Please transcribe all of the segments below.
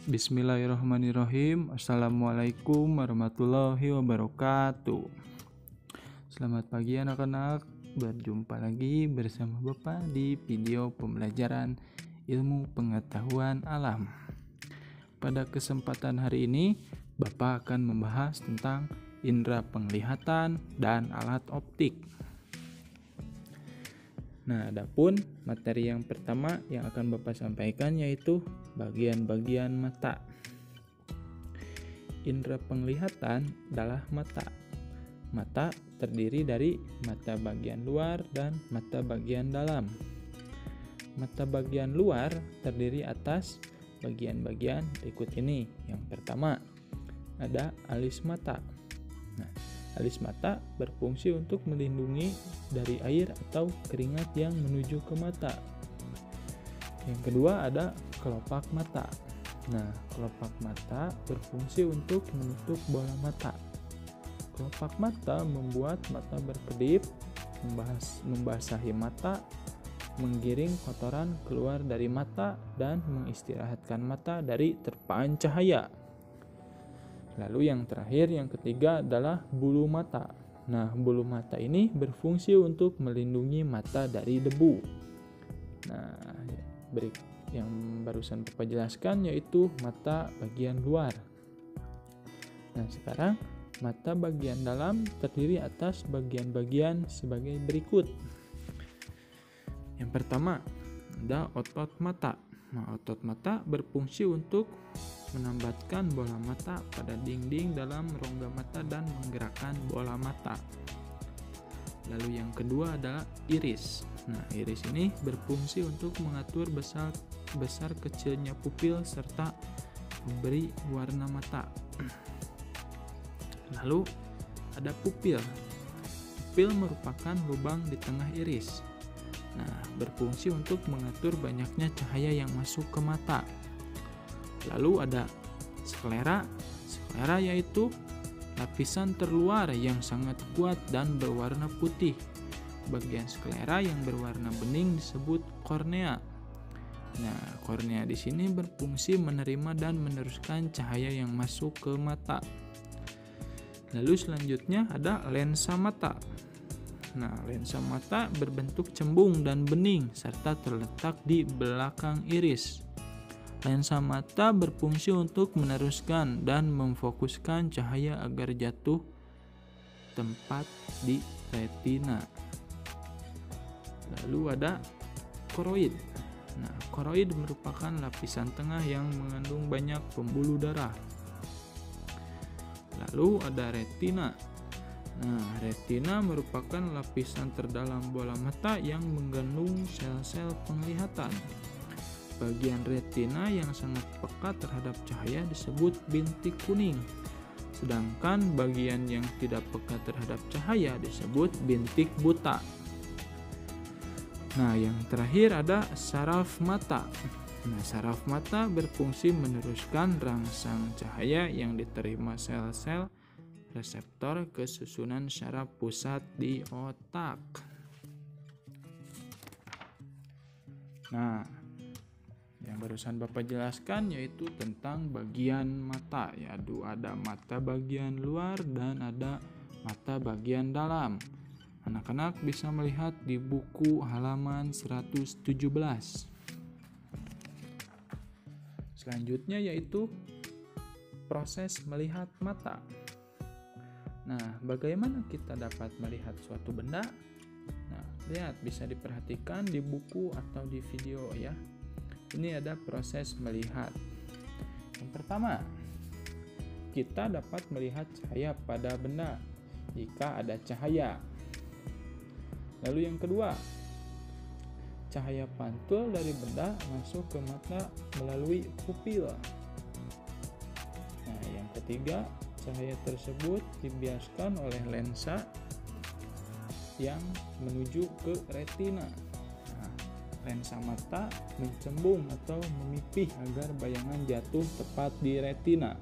Bismillahirrahmanirrahim. Assalamualaikum warahmatullahi wabarakatuh. Selamat pagi anak-anak. Berjumpa lagi bersama Bapak di video pembelajaran ilmu pengetahuan alam. Pada kesempatan hari ini, Bapak akan membahas tentang indera penglihatan dan alat optik. Nah, adapun materi yang pertama yang akan Bapak sampaikan yaitu bagian-bagian mata. Indera penglihatan adalah mata. Mata terdiri dari mata bagian luar dan mata bagian dalam. Mata bagian luar terdiri atas bagian-bagian berikut ini. Yang pertama, ada alis mata. Nah, alis mata berfungsi untuk melindungi dari air atau keringat yang menuju ke mata. Yang kedua ada kelopak mata. Nah, kelopak mata berfungsi untuk menutup bola mata. Kelopak mata membuat mata berkedip, membasahi mata, menggiring kotoran keluar dari mata, dan mengistirahatkan mata dari terpaan cahaya. Lalu yang terakhir, yang ketiga adalah bulu mata. Nah, bulu mata ini berfungsi untuk melindungi mata dari debu. Nah, yang barusan Bapak jelaskan yaitu mata bagian luar. Nah, sekarang mata bagian dalam terdiri atas bagian-bagian sebagai berikut. Yang pertama, ada otot mata. Nah, otot mata berfungsi untuk menambatkan bola mata pada dinding dalam rongga mata dan menggerakkan bola mata. Lalu yang kedua adalah iris. Nah, iris ini berfungsi untuk mengatur besar kecilnya pupil serta memberi warna mata. Lalu ada pupil. Pupil merupakan lubang di tengah iris. Nah, berfungsi untuk mengatur banyaknya cahaya yang masuk ke mata. Lalu ada sklera. Sklera yaitu lapisan terluar yang sangat kuat dan berwarna putih. Bagian sklera yang berwarna bening disebut kornea. Nah, kornea di sini berfungsi menerima dan meneruskan cahaya yang masuk ke mata. Lalu selanjutnya ada lensa mata. Nah, lensa mata berbentuk cembung dan bening serta terletak di belakang iris. Lensa mata berfungsi untuk meneruskan dan memfokuskan cahaya agar jatuh tepat di retina. Lalu ada koroid. Nah, koroid merupakan lapisan tengah yang mengandung banyak pembuluh darah. Lalu ada retina. Nah, retina merupakan lapisan terdalam bola mata yang mengandung sel-sel penglihatan. Bagian retina yang sangat peka terhadap cahaya disebut bintik kuning. Sedangkan bagian yang tidak peka terhadap cahaya disebut bintik buta. Nah, yang terakhir ada saraf mata. Nah, saraf mata berfungsi meneruskan rangsang cahaya yang diterima sel-sel reseptor ke susunan syaraf pusat di otak. Nah, yang barusan Bapak jelaskan yaitu tentang bagian mata, yaitu ada mata bagian luar dan ada mata bagian dalam. Anak-anak bisa melihat di buku halaman 117. Selanjutnya yaitu proses melihat mata. Nah, bagaimana kita dapat melihat suatu benda? Nah, lihat, bisa diperhatikan di buku atau di video ya. Ini ada proses melihat. Yang pertama, kita dapat melihat cahaya pada benda jika ada cahaya. Lalu yang kedua, cahaya pantul dari benda masuk ke mata melalui pupil. Nah, yang ketiga, cahaya tersebut dibiaskan oleh lensa yang menuju ke retina. Lensa mata mencembung atau memipih agar bayangan jatuh tepat di retina.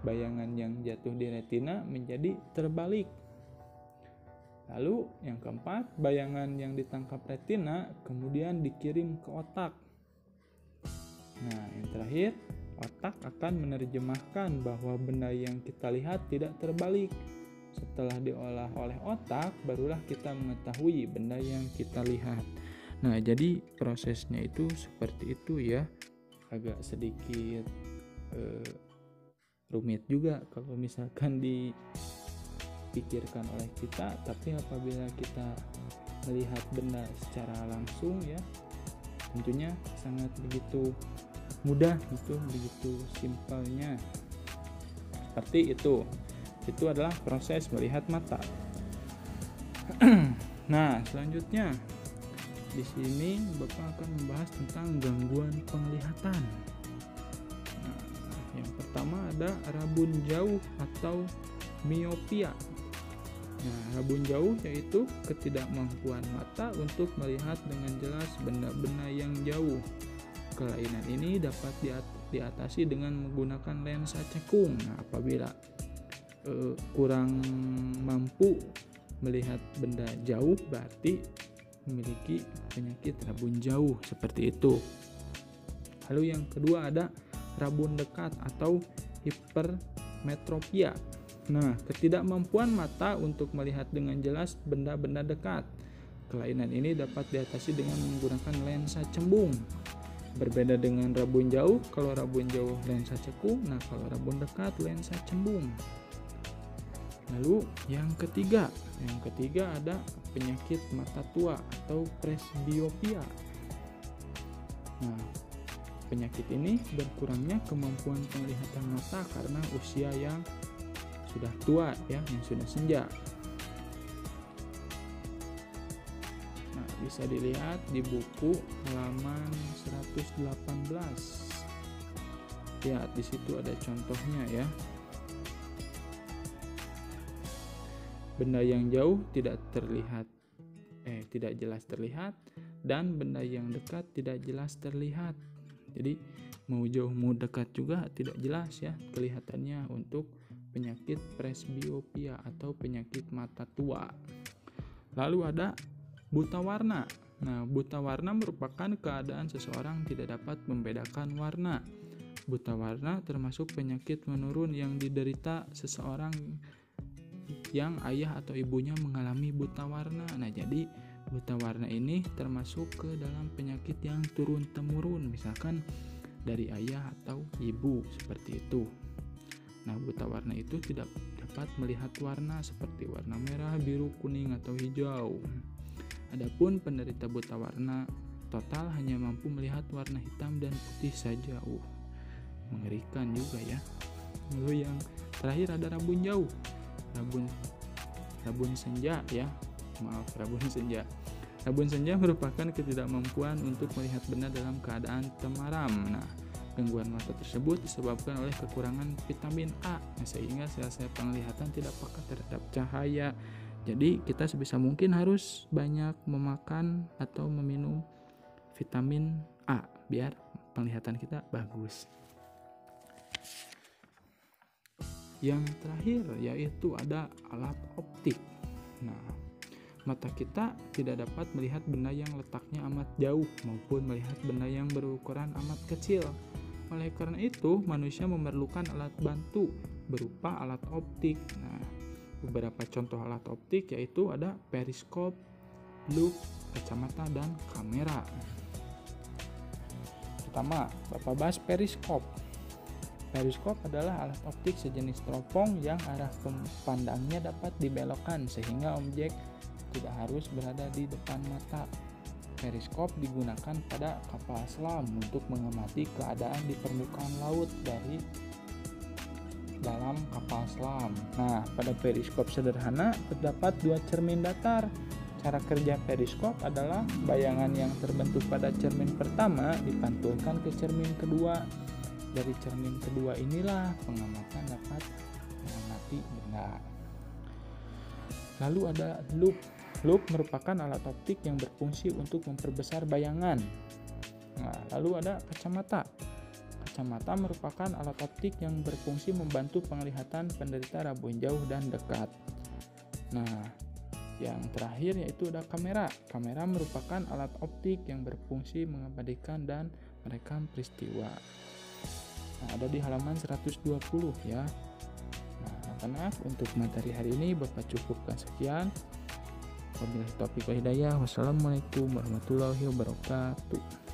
Bayangan yang jatuh di retina menjadi terbalik. Lalu yang keempat, bayangan yang ditangkap retina kemudian dikirim ke otak. Nah, yang terakhir, Otak akan menerjemahkan bahwa benda yang kita lihat tidak terbalik. Setelah diolah oleh otak, barulah kita mengetahui benda yang kita lihat. Nah, jadi prosesnya itu seperti itu ya. Agak sedikit rumit juga kalau misalkan dipikirkan oleh kita, tapi apabila kita melihat benda secara langsung ya, tentunya sangat begitu mudah, begitu simpelnya. Seperti itu. Itu adalah proses melihat mata. Nah, selanjutnya di sini Bapak akan membahas tentang gangguan penglihatan. Nah, yang pertama ada rabun jauh atau miopia. Nah, rabun jauh yaitu ketidakmampuan mata untuk melihat dengan jelas benda-benda yang jauh. Kelainan ini dapat diatasi dengan menggunakan lensa cekung. Nah, apabila kurang mampu melihat benda jauh, berarti memiliki penyakit rabun jauh, seperti itu. Lalu yang kedua ada rabun dekat atau hipermetropia. Nah, ketidakmampuan mata untuk melihat dengan jelas benda-benda dekat. Kelainan ini dapat diatasi dengan menggunakan lensa cembung. Berbeda dengan rabun jauh, kalau rabun jauh lensa cekung, nah kalau rabun dekat lensa cembung. Lalu yang ketiga ada penyakit mata tua atau presbiopia. Nah, penyakit ini berkurangnya kemampuan penglihatan mata karena usia yang sudah tua ya, yang sudah senja. Nah, bisa dilihat di buku halaman 118. Ya, di situ ada contohnya ya. Benda yang jauh tidak jelas terlihat, dan benda yang dekat tidak jelas terlihat. Jadi mau jauh mau dekat juga tidak jelas ya kelihatannya untuk penyakit presbiopia atau penyakit mata tua. Lalu ada buta warna. Nah, buta warna merupakan keadaan seseorang tidak dapat membedakan warna. Buta warna termasuk penyakit menurun yang diderita seseorang yang ayah atau ibunya mengalami buta warna. Nah, jadi buta warna ini termasuk ke dalam penyakit yang turun-temurun, misalkan dari ayah atau ibu, seperti itu. Nah, buta warna itu tidak dapat melihat warna seperti warna merah, biru, kuning, atau hijau. Adapun penderita buta warna total hanya mampu melihat warna hitam dan putih saja. Mengerikan juga ya. Lalu yang terakhir ada rabun jauh. Rabun senja ya. Rabun senja. Rabun senja merupakan ketidakmampuan untuk melihat benda dalam keadaan temaram. Nah, gangguan mata tersebut disebabkan oleh kekurangan vitamin A, sehingga sel-sel penglihatan tidak peka terhadap cahaya. Jadi kita sebisa mungkin harus banyak memakan atau meminum vitamin A biar penglihatan kita bagus. Yang terakhir yaitu ada alat optik. Nah, mata kita tidak dapat melihat benda yang letaknya amat jauh maupun melihat benda yang berukuran amat kecil. Oleh karena itu, manusia memerlukan alat bantu berupa alat optik. Nah, beberapa contoh alat optik yaitu ada periskop, loop, kacamata, dan kamera. Pertama, Bapak bahas periskop. Periskop adalah alat optik sejenis teropong yang arah pandangnya dapat dibelokkan sehingga objek tidak harus berada di depan mata. Periskop digunakan pada kapal selam untuk mengamati keadaan di permukaan laut dari dalam kapal selam. Nah, pada periskop sederhana terdapat dua cermin datar. Cara kerja periskop adalah bayangan yang terbentuk pada cermin pertama dipantulkan ke cermin kedua. Dari cermin kedua inilah pengamatan dapat mengamati benda. Lalu ada loop. Loop merupakan alat optik yang berfungsi untuk memperbesar bayangan. Nah, lalu ada kacamata. Kacamata merupakan alat optik yang berfungsi membantu penglihatan penderita rabun jauh dan dekat. Nah, yang terakhir yaitu ada kamera. Kamera merupakan alat optik yang berfungsi mengabadikan dan merekam peristiwa. Nah, ada di halaman 120 ya. Nah, anak-anak, untuk materi hari ini Bapak cukupkan sekian. Wabillahi taufiq wal hidayah. Wassalamualaikum warahmatullahi wabarakatuh.